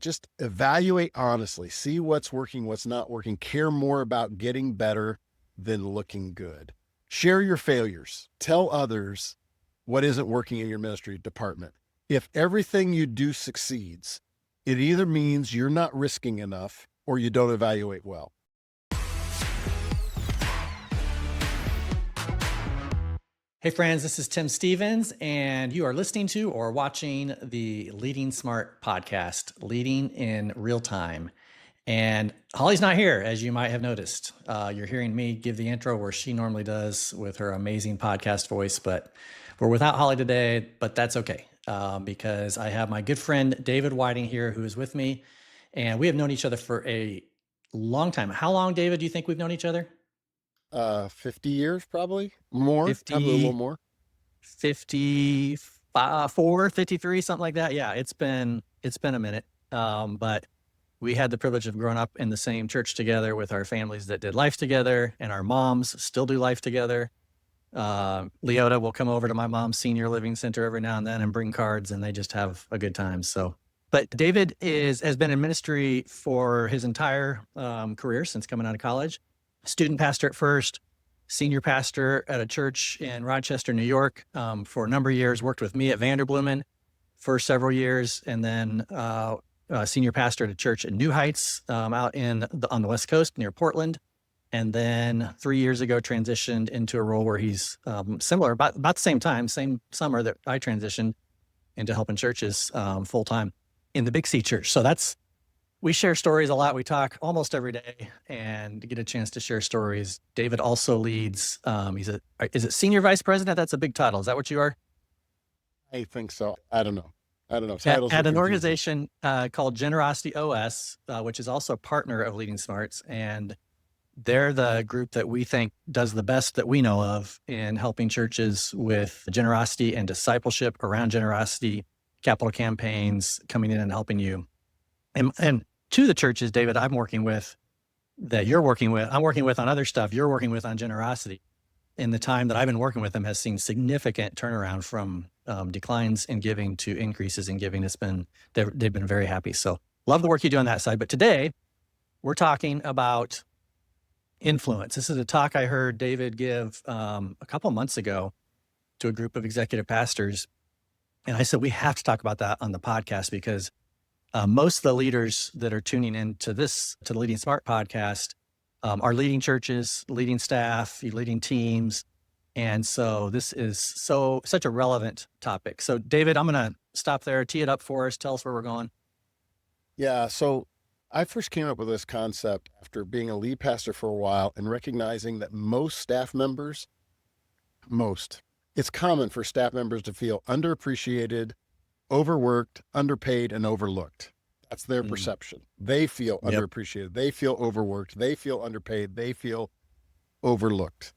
Just evaluate honestly, see what's working, what's not working, care more about getting better than looking good. Share your failures. Tell others what isn't working in your ministry department. If everything you do succeeds, it either means you're not risking enough or you don't evaluate well. Hey friends, this is Tim Stevens, and you are listening to or watching the LeadingSmart podcast, Leading in Real Time. And Holly's not here, as you might have noticed. You're hearing me give the intro where she normally does with her amazing podcast voice, but we're without Holly today, but that's okay because I have my good friend David Whiting here who is with me, and we have known each other for a long time. How long, David, do you think we've known each other? 50 years, probably more, probably a little 50, more. 54, 53, something like that. Yeah, it's been a minute. But we had the privilege of growing up in the same church together with our families that did life together, and our moms still do life together. Leota will come over to my mom's senior living center every now and then and bring cards, and they just have a good time. So, but David has been in ministry for his entire career since coming out of college. Student pastor at first, senior pastor at a church in Rochester, New York, for a number of years, worked with me at Vanderbloemen for several years, and then senior pastor at a church in New Heights out on the West Coast near Portland. And then 3 years ago, transitioned into a role where he's similar, about the same time, same summer that I transitioned into helping churches full time in the Big C Church. So we share stories a lot. We talk almost every day and get a chance to share stories. David also leads, is it senior vice president? That's a big title. Is that what you are? I think so. I don't know. Titles At are an confusing. organization called GenerosityOS, which is also a partner of LeadingSmart's. And they're the group that we think does the best that we know of in helping churches with generosity and discipleship around generosity, capital campaigns, coming in and helping you. And to the churches, David, I'm working with on other stuff you're working with on generosity. In the time that I've been working with them has seen significant turnaround from declines in giving to increases in giving. They've been very happy. So love the work you do on that side. But today we're talking about influence. This is a talk I heard David give a couple months ago to a group of executive pastors. And I said, we have to talk about that on the podcast because most of the leaders that are tuning in to the LeadingSmart podcast are leading churches, leading staff, leading teams. And so this is such a relevant topic. So David, I'm going to stop there, tee it up for us. Tell us where we're going. Yeah. So I first came up with this concept after being a lead pastor for a while and recognizing that it's common for staff members to feel underappreciated, overworked, underpaid, and overlooked. That's their perception. They feel underappreciated. They feel overworked. They feel underpaid. They feel overlooked.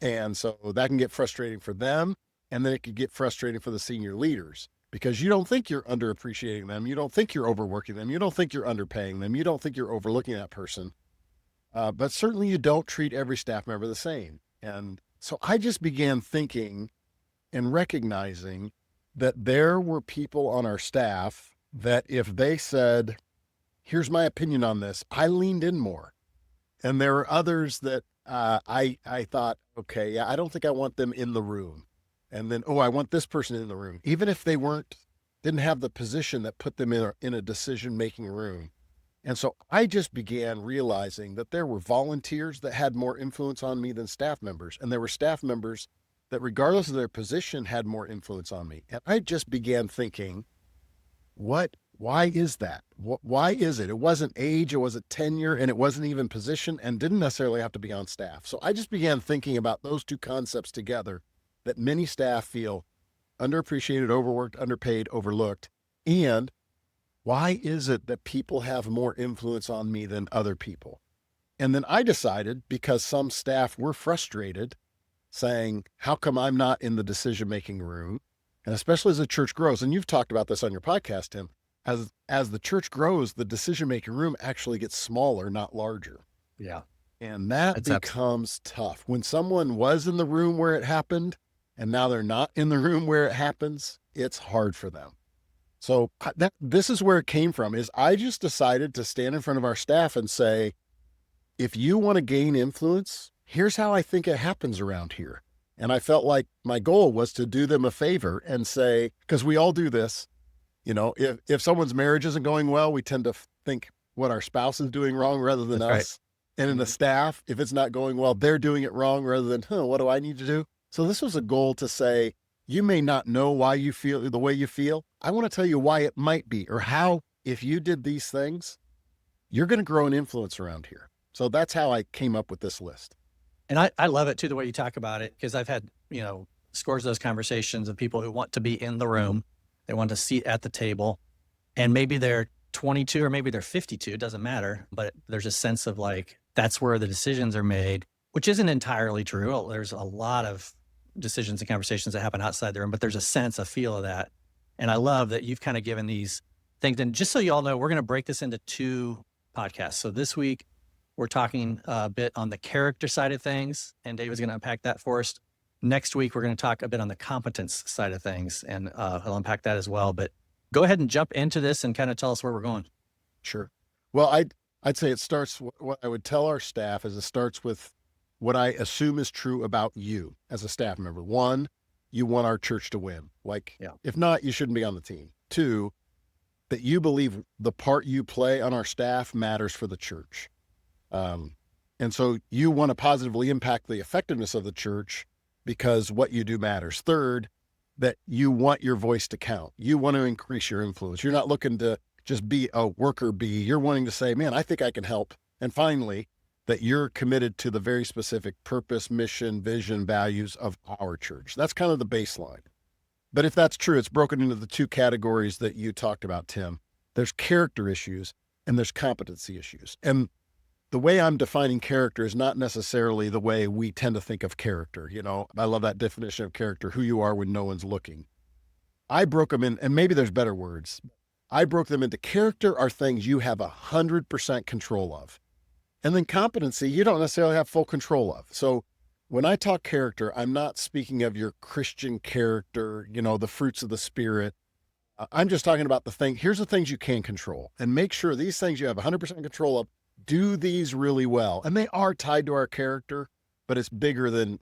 And so that can get frustrating for them. And then it could get frustrating for the senior leaders because you don't think you're underappreciating them. You don't think you're overworking them. You don't think you're underpaying them. You don't think you're overlooking that person. But certainly you don't treat every staff member the same. And so I just began thinking and recognizing that there were people on our staff that if they said, here's my opinion on this, I leaned in more. And there were others that I thought, okay, yeah, I don't think I want them in the room. And then, I want this person in the room. Even if they didn't have the position that put them in a decision-making room. And so I just began realizing that there were volunteers that had more influence on me than staff members. And there were staff members that regardless of their position had more influence on me. And I just began thinking, why is that? Why is it? It wasn't age, it wasn't tenure, and it wasn't even position and didn't necessarily have to be on staff. So I just began thinking about those two concepts together, that many staff feel underappreciated, overworked, underpaid, overlooked. And why is it that people have more influence on me than other people? And then I decided, because some staff were frustrated, saying, how come I'm not in the decision-making room? And especially as the church grows, and you've talked about this on your podcast, Tim, as the church grows, the decision-making room actually gets smaller, not larger. Yeah. And that becomes tough. When someone was in the room where it happened, and now they're not in the room where it happens, it's hard for them. So this is where it came from, is I just decided to stand in front of our staff and say, if you want to gain influence, here's how I think it happens around here. And I felt like my goal was to do them a favor and say, because we all do this, if someone's marriage isn't going well, we tend to think what our spouse is doing wrong rather than That's us. right. And in the staff, if it's not going well, they're doing it wrong rather than, what do I need to do? So this was a goal to say, you may not know why you feel the way you feel. I want to tell you why it might be, or how, if you did these things, you're going to grow an influence around here. So that's how I came up with this list. And I love it too, the way you talk about it, because I've had, scores of those conversations of people who want to be in the room. They want a seat at the table, and maybe they're 22 or maybe they're 52, it doesn't matter. But there's a sense of like, that's where the decisions are made, which isn't entirely true. There's a lot of decisions and conversations that happen outside the room, but there's a feel of that. And I love that you've kind of given these things. And just so you all know, we're going to break this into 2 podcasts. So this week, we're talking a bit on the character side of things, and David's going to unpack that for us. Next week, we're going to talk a bit on the competence side of things, and he'll unpack that as well. But go ahead and jump into this and kind of tell us where we're going. Sure. Well, I'd say it starts, what I would tell our staff is it starts with what I assume is true about you as a staff member. 1, you want our church to win. If not, you shouldn't be on the team. 2, that you believe the part you play on our staff matters for the church. And so you want to positively impact the effectiveness of the church because what you do matters. 3rd, that you want your voice to count. You want to increase your influence. You're not looking to just be a worker bee. You're wanting to say, man, I think I can help. And finally, that you're committed to the very specific purpose, mission, vision, values of our church. That's kind of the baseline. But if that's true, it's broken into the 2 categories that you talked about, Tim. There's character issues and there's competency issues. And the way I'm defining character is not necessarily the way we tend to think of character. I love that definition of character, who you are when no one's looking. I broke them in, and maybe there's better words. I broke them into character are things you have 100% control of. And then competency, you don't necessarily have full control of. So when I talk character, I'm not speaking of your Christian character, the fruits of the Spirit. I'm just talking about here's the things you can control, and make sure these things you have 100% control of, do these really well. And they are tied to our character, but it's bigger than,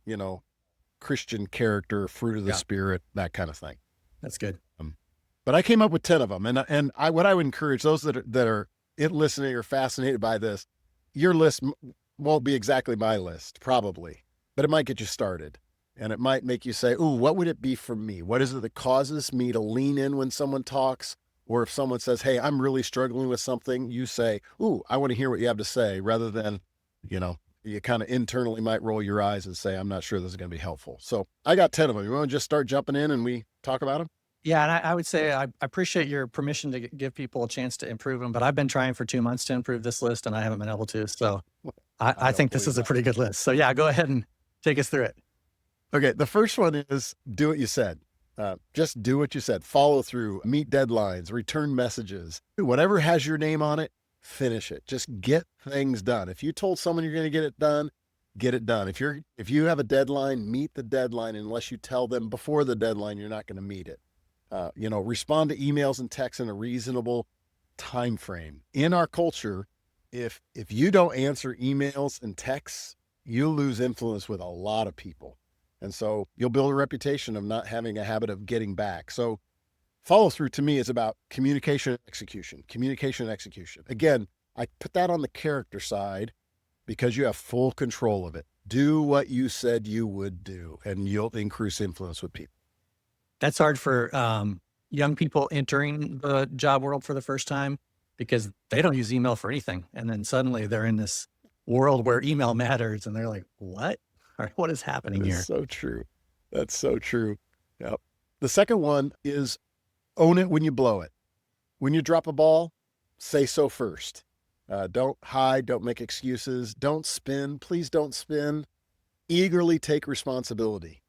Christian character, fruit of the Spirit, that kind of thing. That's good. But I came up with 10 of them. And what I would encourage those that are listening or fascinated by this, your list won't be exactly my list, probably, but it might get you started. And it might make you say, ooh, what would it be for me? What is it that causes me to lean in when someone talks? Or if someone says, hey, I'm really struggling with something, you say, ooh, I want to hear what you have to say, rather than, you kind of internally might roll your eyes and say, I'm not sure this is going to be helpful. So I got 10 of them. You want to just start jumping in and we talk about them? Yeah. And I would say I appreciate your permission to give people a chance to improve them, but I've been trying for 2 months to improve this list and I haven't been able to. So I think this is a pretty good list. So yeah, go ahead and take us through it. Okay. The first one is do what you said. Just do what you said. Follow through, meet deadlines, return messages, whatever has your name on it, finish it. Just get things done. If you told someone you're going to get it done, get it done. If you have a deadline, meet the deadline. Unless you tell them before the deadline, you're not going to meet it. Respond to emails and texts in a reasonable time frame. In our culture, if you don't answer emails and texts, you lose influence with a lot of people. And so you'll build a reputation of not having a habit of getting back. So follow through to me is about communication and execution. Communication and execution. Again, I put that on the character side because you have full control of it. Do what you said you would do, and you'll increase influence with people. That's hard for young people entering the job world for the first time because they don't use email for anything. And then suddenly they're in this world where email matters and they're like, what? What is happening here? That's so true. That's so true. Yep. The second one is own it when you blow it. When you drop a ball, say so first. Don't hide. Don't make excuses. Don't spin. Please don't spin. Eagerly take responsibility.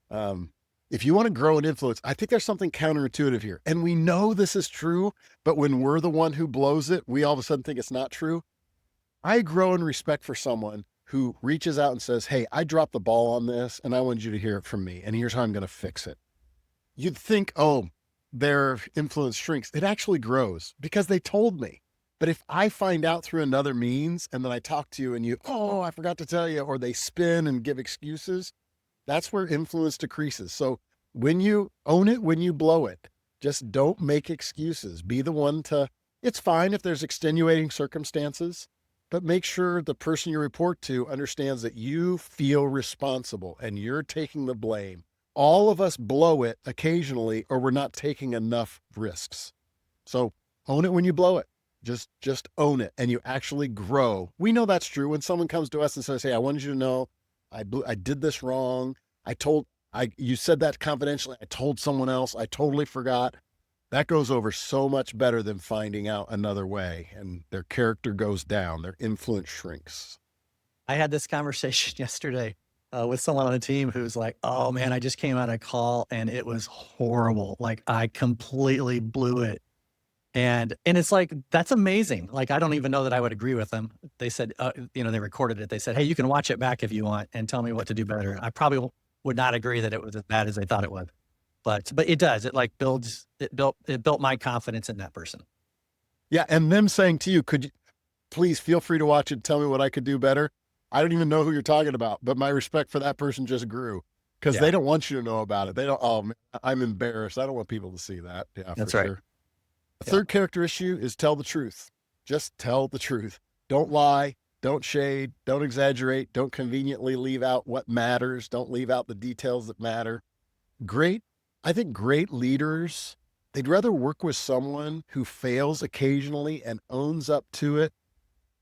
If you want to grow an influence, I think there's something counterintuitive here. And we know this is true, but when we're the one who blows it, we all of a sudden think it's not true. I grow in respect for someone who reaches out and says, hey, I dropped the ball on this and I want you to hear it from me. And here's how I'm going to fix it. You'd think, oh, their influence shrinks. It actually grows because they told me. But if I find out through another means and then I talk to you and you, oh, I forgot to tell you, or they spin and give excuses, that's where influence decreases. So when you own it, when you blow it, just don't make excuses. Be the one to, it's fine if there's extenuating circumstances, but make sure the person you report to understands that you feel responsible and you're taking the blame. All of us blow it occasionally, or we're not taking enough risks. So own it when you blow it. Just own it, and you actually grow. We know that's true. When someone comes to us and says, hey, I wanted you to know I did this wrong. You said that confidentially. I told someone else. I totally forgot. That goes over so much better than finding out another way, and their character goes down. Their influence shrinks. I had this conversation yesterday with someone on the team who's like, oh man, I just came out of a call and it was horrible. Like I completely blew it. And it's like, that's amazing. Like, I don't even know that I would agree with them. They said, they recorded it. They said, hey, you can watch it back if you want and tell me what to do better. I probably would not agree that it was as bad as they thought it was, but it does. It like built my confidence in that person. Yeah. And them saying to you, could you please feel free to watch it and tell me what I could do better? I don't even know who you're talking about, but my respect for that person just grew because they don't want you to know about it. They don't, oh man, I'm embarrassed. I don't want people to see that. Yeah, that's for right. Sure. The third character issue is tell the truth. Just tell the truth. Don't lie. Don't shade. Don't exaggerate. Don't conveniently leave out what matters. Don't leave out the details that matter. I think great leaders, they'd rather work with someone who fails occasionally and owns up to it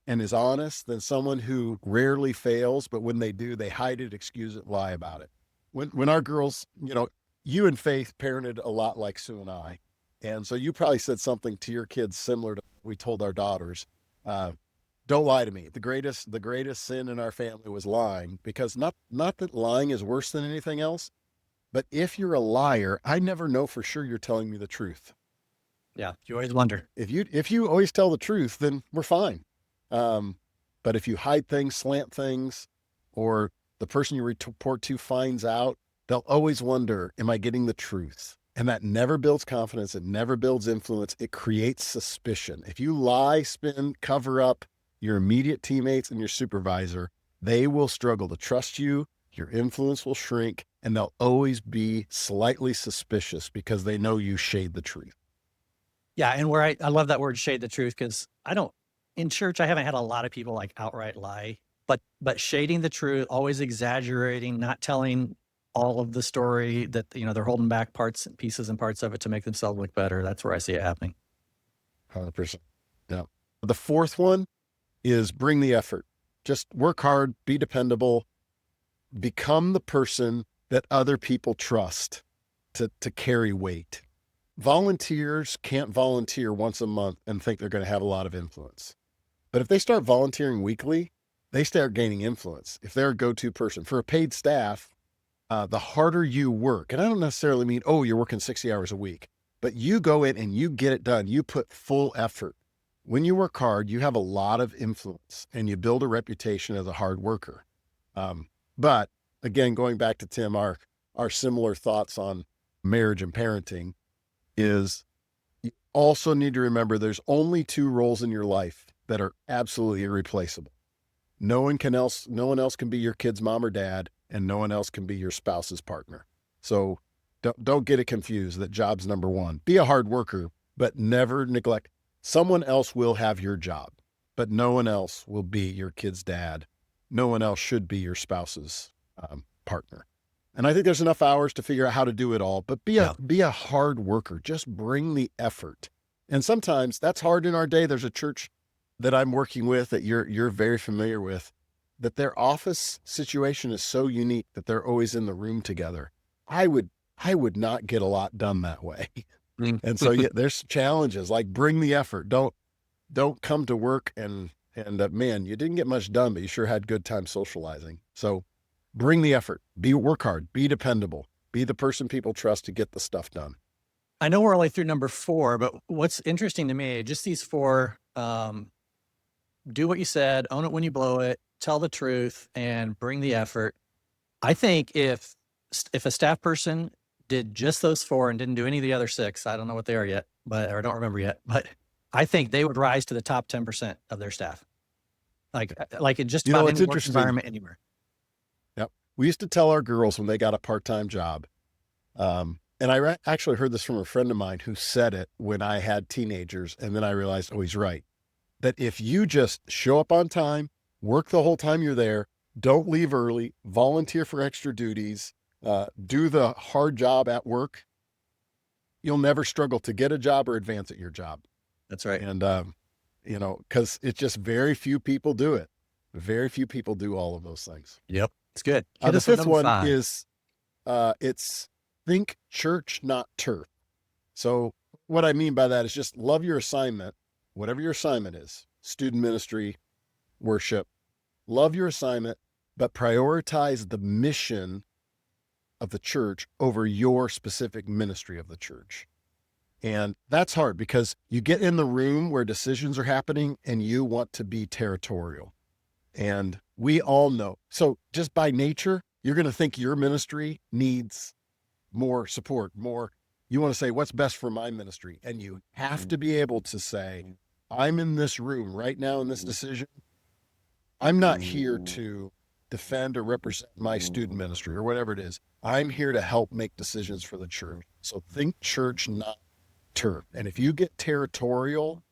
and is honest than someone who rarely fails, but when they do, they hide it, excuse it, lie about it. When our girls, you and Faith parented a lot like Sue and I. And so you probably said something to your kids similar to what we told our daughters. Don't lie to me. The greatest sin in our family was lying, because not that lying is worse than anything else, but if you're a liar, I never know for sure you're telling me the truth. Yeah, you always wonder. If you always tell the truth, then we're fine. But if you hide things, slant things, or the person you report to finds out, they'll always wonder, am I getting the truth? And that never builds confidence. It never builds influence. It creates suspicion. If you lie, spin, cover up your immediate teammates and your supervisor, they will struggle to trust you. Your influence will shrink, and they'll always be slightly suspicious because they know you shade the truth. Yeah. And where I love that word, shade the truth, because in church, I haven't had a lot of people like outright lie, but shading the truth, always exaggerating, not telling all of the story, that, they're holding back parts and pieces and parts of it to make themselves look better. That's where I see it happening. 100%. Yeah. The fourth one is bring the effort. Just work hard, be dependable, become the person that other people trust to carry weight. Volunteers can't volunteer once a month and think they're going to have a lot of influence. But if they start volunteering weekly, they start gaining influence. If they're a go-to person for a paid staff, the harder you work, and I don't necessarily mean, oh, you're working 60 hours a week, but you go in and you get it done. You put full effort. When you work hard, you have a lot of influence and you build a reputation as a hard worker. But again, going back to Tim, our similar thoughts on marriage and parenting is you also need to remember there's only two roles in your life that are absolutely irreplaceable. No one else can be your kid's mom or dad, and no one else can be your spouse's partner. So don't get it confused that job's number one. Be a hard worker, but never neglect. Someone else will have your job, but no one else will be your kid's dad. No one else should be your spouse's partner. And I think there's enough hours to figure out how to do it all, but be a hard worker. Just bring the effort. And sometimes that's hard in our day. There's a church that I'm working with that you're very familiar with, that their office situation is so unique that they're always in the room together. I would not get a lot done that way. And so there's challenges, like bring the effort. Don't come to work and man, you didn't get much done, but you sure had good time socializing. So bring the effort, work hard, be dependable, be the person people trust to get the stuff done. I know we're only through number 4, but what's interesting to me, just these 4, do what you said, own it when you blow it, tell the truth, and bring the effort. I think if a staff person did just those 4 and didn't do any of the other 6, I don't know what they are yet, or I don't remember yet, but I think they would rise to the top 10% of their staff. Like in just about It's any work interesting. environment anywhere. Yep. We used to tell our girls when they got a part-time job, and I actually heard this from a friend of mine who said it when I had teenagers, and then I realized, oh, he's right, that if you just show up on time, work the whole time you're there, don't leave early, volunteer for extra duties, do the hard job at work, you'll never struggle to get a job or advance at your job. That's right. And, because it's just very few people do it. Very few people do all of those things. Yep. It's good. The Hit us with fifth number one 5. is, it's think church, not turf. So what I mean by that is just love your assignment, whatever your assignment is, student ministry, worship, love your assignment, but prioritize the mission of the church over your specific ministry of the church. And that's hard because you get in the room where decisions are happening and you want to be territorial. And we all know. So just by nature, you're going to think your ministry needs more support, more. You want to say, what's best for my ministry? And you have to be able to say, I'm in this room right now in this decision. I'm not here to defend or represent my student ministry or whatever it is. I'm here to help make decisions for the church. So think church, not turf. And if you get territorial,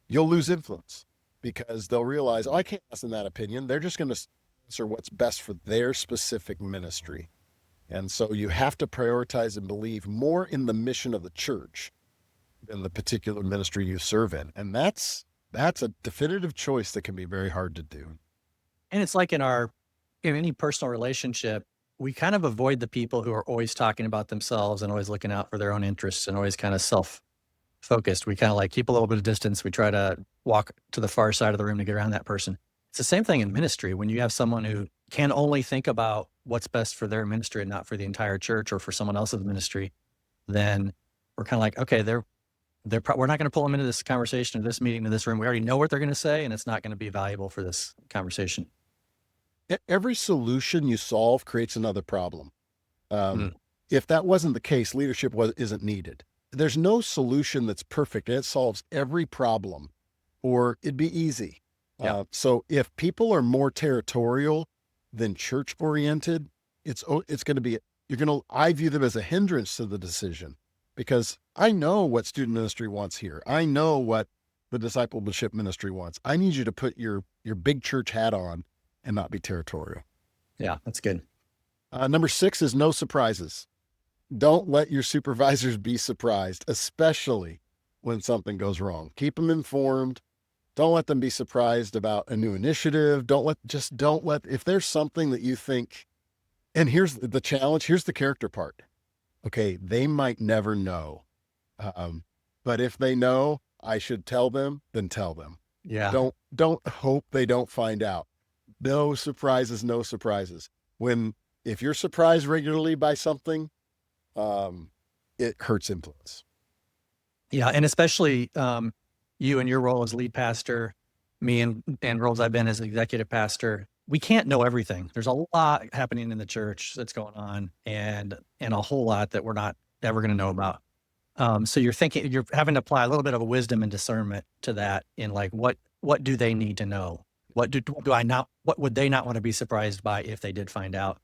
you'll lose influence because they'll realize, oh, I can't listen to that opinion. They're just going to answer what's best for their specific ministry. And so you have to prioritize and believe more in the mission of the church than the particular ministry you serve in. And that's a definitive choice that can be very hard to do. And it's like in any personal relationship, we kind of avoid the people who are always talking about themselves and always looking out for their own interests and always kind of self-focused. We kind of like keep a little bit of distance. We try to walk to the far side of the room to get around that person. It's the same thing in ministry. When you have someone who can only think about what's best for their ministry and not for the entire church or for someone else's ministry, then we're kind of like, okay, we're not going to pull them into this conversation or this meeting in this room. We already know what they're going to say, and it's not going to be valuable for this conversation. Every solution you solve creates another problem. If that wasn't the case, leadership isn't needed. There's no solution that's perfect. It solves every problem, or it'd be easy. Yeah. So if people are more territorial than church oriented, it's going to be, I view them as a hindrance to the decision because I know what student ministry wants here. I know what the discipleship ministry wants. I need you to put your big church hat on and not be territorial. Yeah, that's good. Number 6 is no surprises. Don't let your supervisors be surprised, especially when something goes wrong. Keep them informed. Don't let them be surprised about a new initiative. If there's something that you think, and here's the challenge, here's the character part. Okay, they might never know. But if they know, I should tell them, then tell them. Yeah. Don't hope they don't find out. No surprises, no surprises. If you're surprised regularly by something, it hurts influence. Yeah. And especially you and your role as lead pastor, me and roles I've been as executive pastor, we can't know everything. There's a lot happening in the church that's going on and a whole lot that we're not ever going to know about. So you're having to apply a little bit of a wisdom and discernment to that in like, what do they need to know? What would they not want to be surprised by if they did find out?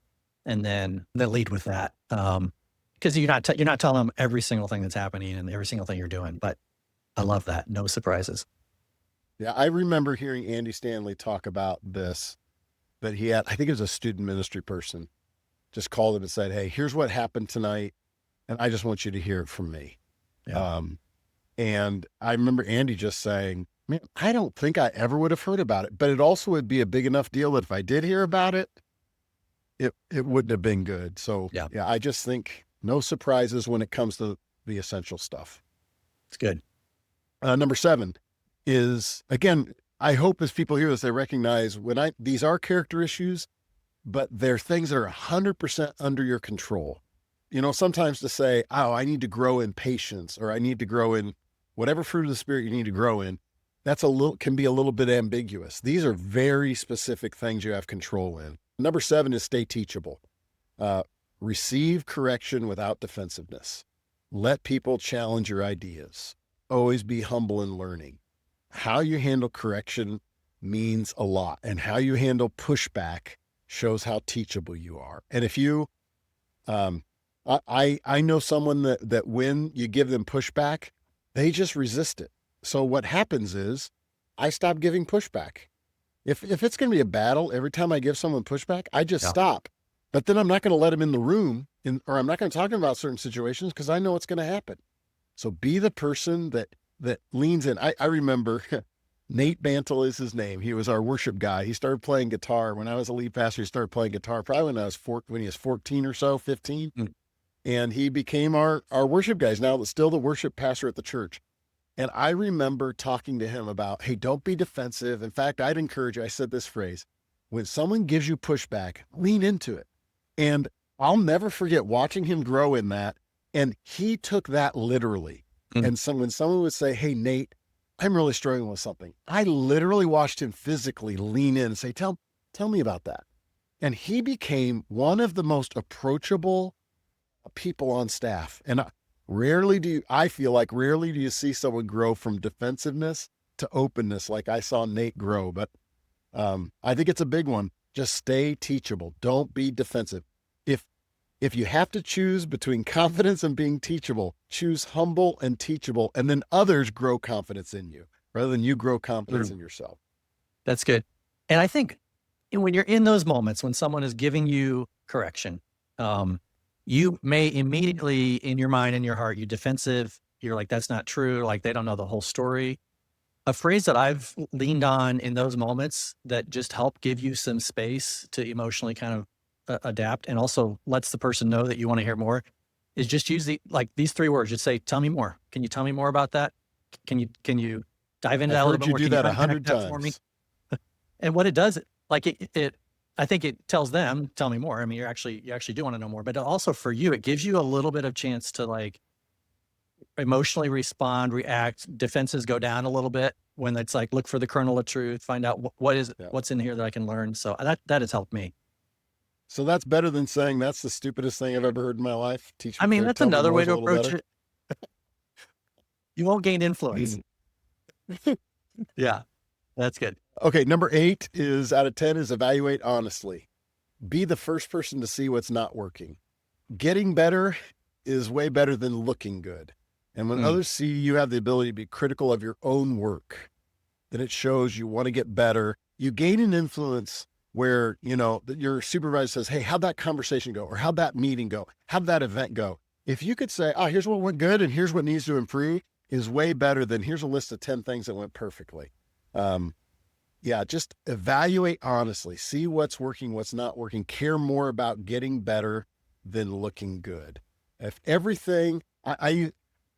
And then lead with that. Because you're not telling them every single thing that's happening and every single thing you're doing, but I love that. No surprises. Yeah. I remember hearing Andy Stanley talk about this, that he had, I think it was a student ministry person, just called him and said, hey, here's what happened tonight. And I just want you to hear it from me. Yeah. And I remember Andy just saying, man, I don't think I ever would have heard about it, but it also would be a big enough deal that if I did hear about it, it wouldn't have been good. So yeah, I just think no surprises when it comes to the essential stuff. It's good. Number 7 is, again, I hope as people hear this, they recognize these are character issues, but they're things that are 100% under your control. Sometimes to say, oh, I need to grow in patience, or I need to grow in whatever fruit of the Spirit you need to grow in. Can be a little bit ambiguous. These are very specific things you have control in. Number 7 is stay teachable. Receive correction without defensiveness. Let people challenge your ideas. Always be humble in learning. How you handle correction means a lot, and how you handle pushback shows how teachable you are. And if you, I know someone that when you give them pushback, they just resist it. So what happens is I stop giving pushback. If it's going to be a battle, every time I give someone pushback, I just stop. But then I'm not going to let them in the room, or I'm not going to talk about certain situations because I know what's going to happen. So be the person that leans in. I remember Nate Bantle is his name. He was our worship guy. He started playing guitar when I was a lead pastor. He started playing guitar probably when he was 14 or so, 15. And he became our worship guy. He's now still the worship pastor at the church. And I remember talking to him about, hey, don't be defensive. In fact, I'd encourage you. I said this phrase: when someone gives you pushback, lean into it. And I'll never forget watching him grow in that. And he took that literally. And so when someone would say, hey, Nate, I'm really struggling with something, I literally watched him physically lean in and say, tell me about that. And he became one of the most approachable people on staff. And I feel like rarely do you see someone grow from defensiveness to openness like I saw Nate grow. But I think it's a big one. Just stay teachable. Don't be defensive. If you have to choose between confidence and being teachable, choose humble and teachable, and then others grow confidence in you rather than you grow confidence in yourself. That's good. And I think when you're in those moments, when someone is giving you correction, you may immediately in your mind, in your heart, you're defensive. You're like, that's not true. Like they don't know the whole story. A phrase that I've leaned on in those moments that just help give you some space to emotionally kind of adapt and also lets the person know that you want to hear more is just use these 3 words. Just say, tell me more. Can you tell me more about that? Can you dive into that a little bit more? I've heard you do that 100 times. For me? And what it does, I think it tells them, tell me more. I mean, you actually do want to know more, but also for you, it gives you a little bit of chance to like emotionally respond, react. Defenses go down a little bit when it's like, look for the kernel of truth, find out what's in here that I can learn. So that has helped me. So that's better than saying that's the stupidest thing I've ever heard in my life. That's another way to approach it. You won't gain influence. Yeah, that's good. Okay. Number 8 out of 10 is evaluate honestly. Be the first person to see what's not working. Getting better is way better than looking good. And when others see you have the ability to be critical of your own work, then it shows you want to get better. You gain an influence where, your supervisor says, hey, how'd that conversation go? Or how'd that meeting go? How'd that event go? If you could say, oh, here's what went good and here's what needs to improve, is way better than here's a list of 10 things that went perfectly. Just evaluate honestly, see what's working, what's not working, care more about getting better than looking good. If everything, I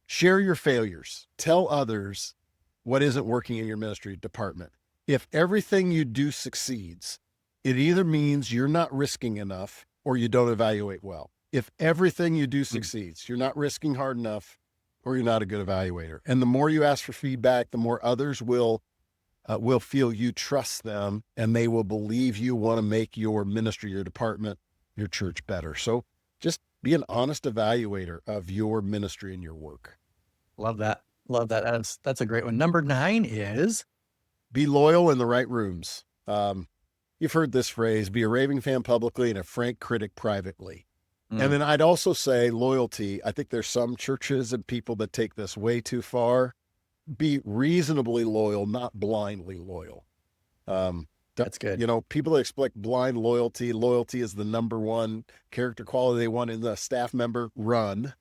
share your failures, tell others what isn't working in your ministry department. If everything you do succeeds, it either means you're not risking enough or you don't evaluate well. If everything you do succeeds, you're not risking hard enough or you're not a good evaluator. And the more you ask for feedback, the more others will feel you trust them and they will believe you want to make your ministry, your department, your church better. So just be an honest evaluator of your ministry and your work. Love that. That's a great one. Number 9 is be loyal in the right rooms. You've heard this phrase, be a raving fan publicly and a frank critic privately. And then I'd also say loyalty. I think there's some churches and people that take this way too far. Be reasonably loyal, not blindly loyal. That's good. People that expect blind loyalty is the number one character quality they want in the staff member, run.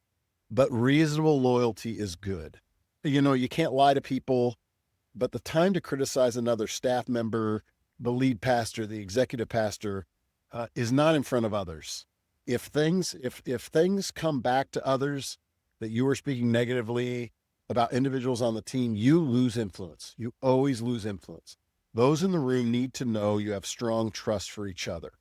But reasonable loyalty is good. You can't lie to people, but the time to criticize another staff member, the lead pastor, the executive pastor, is not in front of others. If things come back to others that you are speaking negatively about individuals on the team, you lose influence. You always lose influence. Those in the room need to know you have strong trust for each other.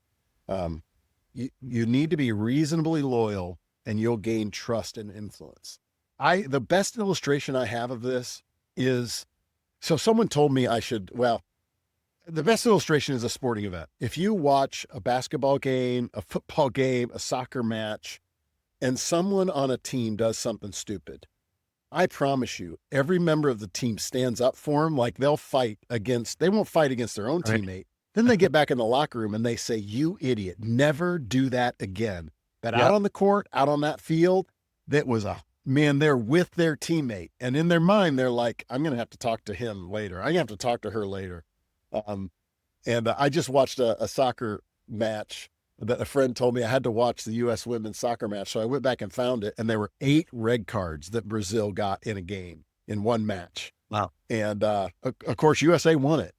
You need to be reasonably loyal and you'll gain trust and influence. The best illustration I have of this is, so someone told me The best illustration is a sporting event. If you watch a basketball game, a football game, a soccer match, and someone on a team does something stupid, I promise you, every member of the team stands up for them. Like they won't fight against their own Right. teammate. Then they get back in the locker room and they say, "You idiot, never do that again." But out Yep. on the court, out on that field, that was they're with their teammate. And in their mind, they're like, "I'm going to have to talk to him later. I'm going to have to talk to her later." Um, and I just watched a soccer match that a friend told me I had to watch the U.S. women's soccer match. So I went back and found it, and there were 8 red cards that Brazil got in a game in one match. Wow. And of course, USA won it.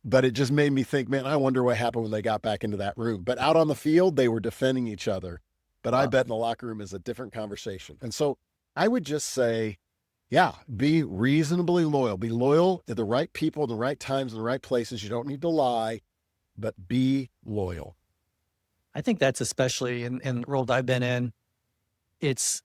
But it just made me think, man, I wonder what happened when they got back into that room. But out on the field, they were defending each other. But I Wow. bet in the locker room is a different conversation. And so I would just say, yeah, be reasonably loyal. Be loyal to the right people in the right times in the right places. You don't need to lie, but be loyal. I think that's especially in the world I've been in. It's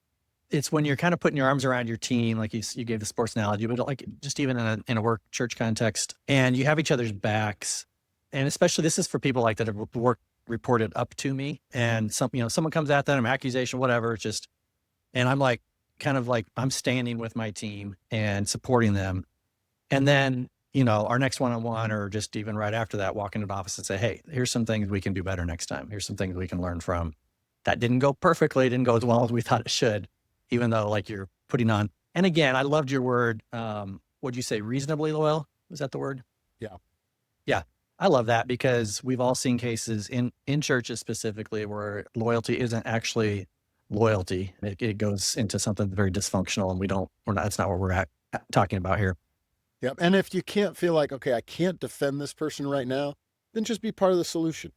when you're kind of putting your arms around your team, like you gave the sports analogy, but like just even in a work church context, and you have each other's backs. And especially this is for people like that have reported up to me, and someone comes at them, accusation, whatever. It's just, and I'm like, kind of like I'm standing with my team and supporting them. And then, our next one-on-one or just even right after that, walk into the office and say, hey, here's some things we can do better next time. Here's some things we can learn from. That didn't go perfectly. It didn't go as well as we thought it should, even though like you're putting on. And again, I loved your word. What'd you say? Reasonably loyal? Was that the word? Yeah. Yeah. I love that because we've all seen cases in churches specifically where loyalty isn't actually loyalty. It goes into something very dysfunctional, and that's not what we're talking about here. Yep. And if you can't feel like, okay, I can't defend this person right now, then just be part of the solution.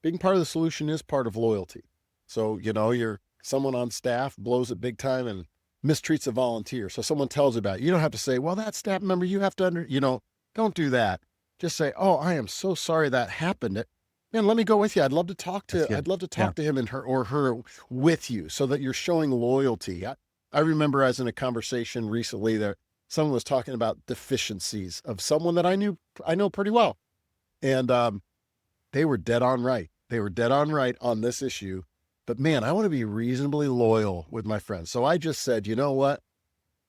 Being part of the solution is part of loyalty. So, you're someone on staff blows it big time and mistreats a volunteer. So someone tells about it. You don't have to say, well, that staff member, you have to don't do that. Just say, oh, I am so sorry that happened. Man, let me go with you. I'd love to talk to him and her with you so that you're showing loyalty. I remember I was in a conversation recently that someone was talking about deficiencies of someone that I know pretty well. And they were dead on right. They were dead on right on this issue. But man, I want to be reasonably loyal with my friends. So I just said, you know what?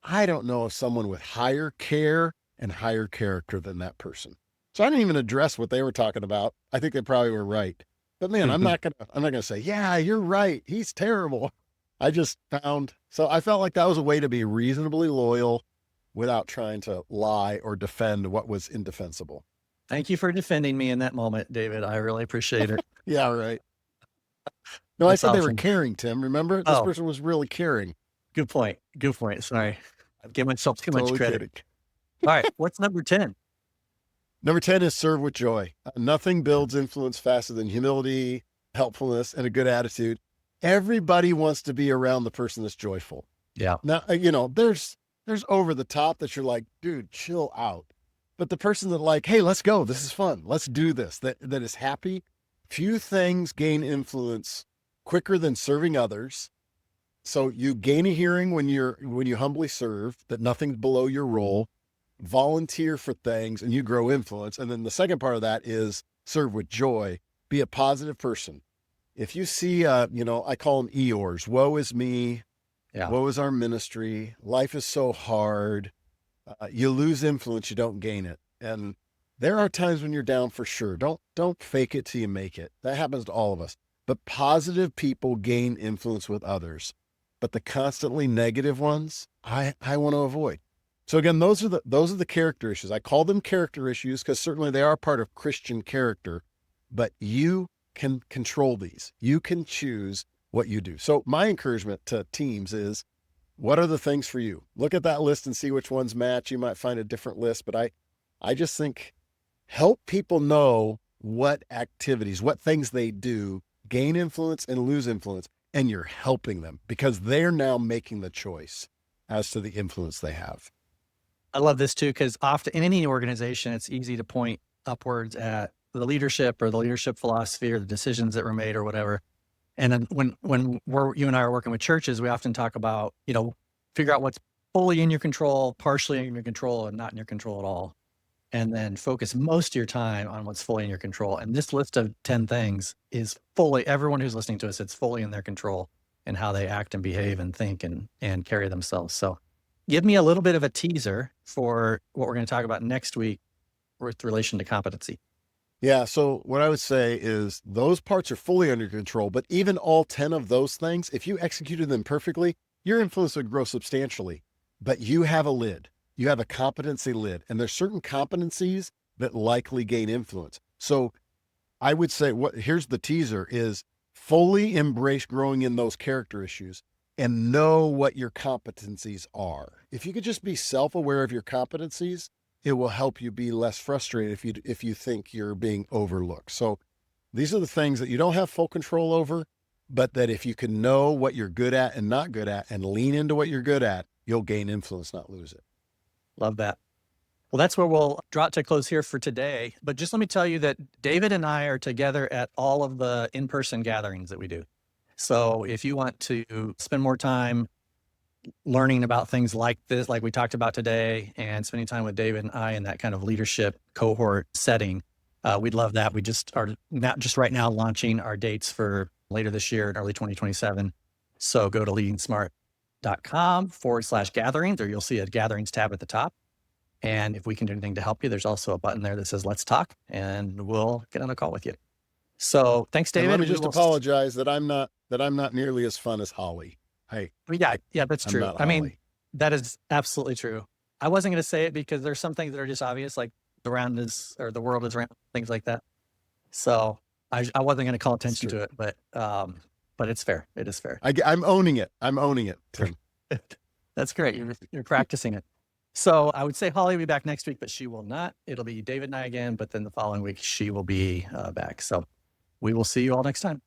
I don't know if someone with higher care and higher character than that person. So I didn't even address what they were talking about. I think they probably were right. But man, I'm not gonna say, yeah, you're right. He's terrible. I felt like that was a way to be reasonably loyal without trying to lie or defend what was indefensible. Thank you for defending me in that moment, David. I really appreciate it. Yeah, right. No, I That's said they were awesome. caring, Tim. Remember? This Oh, person was really caring. good point. Good point. Sorry. I give myself too much Totally credit. kidding. All right. What's number 10? Number 10 is serve with joy. Nothing builds influence faster than humility, helpfulness, and a good attitude. Everybody wants to be around the person that's joyful. Yeah. Now, there's over the top that you're like, dude, chill out. But the person that like, hey, let's go. This is fun. Let's do this. That is happy. Few things gain influence quicker than serving others. So you gain a hearing when you humbly serve, that nothing's below your role, volunteer for things, and you grow influence. And then the second part of that is serve with joy. Be a positive person. If you see, I call them Eeyores. Woe is me. Yeah. Woe is our ministry. Life is so hard. You lose influence. You don't gain it. And there are times when you're down for sure. Don't fake it till you make it. That happens to all of us. But positive people gain influence with others. But the constantly negative ones, I want to avoid. So again, those are the character issues. I call them character issues because certainly they are part of Christian character, but you can control these. You can choose what you do. So my encouragement to teams is, what are the things for you? Look at that list and see which ones match. You might find a different list, but I just think help people know what activities, what things they do gain influence and lose influence, and you're helping them because they're now making the choice as to the influence they have. I love this too, because often in any organization, it's easy to point upwards at the leadership or the leadership philosophy or the decisions that were made or whatever. And then when you and I are working with churches, we often talk about, figure out what's fully in your control, partially in your control, and not in your control at all. and then focus most of your time on what's fully in your control. And this list of 10 things is fully, everyone who's listening to us, it's fully in their control and how they act and behave and think and carry themselves. So give me a little bit of a teaser for what we're going to talk about next week with relation to competency. Yeah. So what I would say is those parts are fully under control, but even all 10 of those things, if you executed them perfectly, your influence would grow substantially. But you have a lid, you have a competency lid, and there's certain competencies that likely gain influence. So I would say here's the teaser is fully embrace growing in those character issues and know what your competencies are. If you could just be self-aware of your competencies, it will help you be less frustrated if you think you're being overlooked. So these are the things that you don't have full control over, but that if you can know what you're good at and not good at and lean into what you're good at, you'll gain influence, not lose it. Love that. Well, that's where we'll draw it to close here for today. But just let me tell you that David and I are together at all of the in-person gatherings that we do. So if you want to spend more time learning about things like this, like we talked about today, and spending time with David and I in that kind of leadership cohort setting, we'd love that. We just are just right now launching our dates for later this year in early 2027. So go to leadingsmart.com/gatherings, or you'll see a gatherings tab at the top. And if we can do anything to help you, there's also a button there that says, let's talk, and we'll get on a call with you. So thanks, David. And let me just apologize that I'm not nearly as fun as Holly. Hey, yeah, that's true. I mean, Holly. that is absolutely true. I wasn't going to say it because there's some things that are just obvious, like the world is round, things like that. So I wasn't going to call attention to it, but it's fair. It is fair. I'm owning it. I'm owning it, Tim. That's great. You're practicing it. So I would say Holly will be back next week, but she will not. It'll be David and I again, but then the following week she will be back. So we will see you all next time.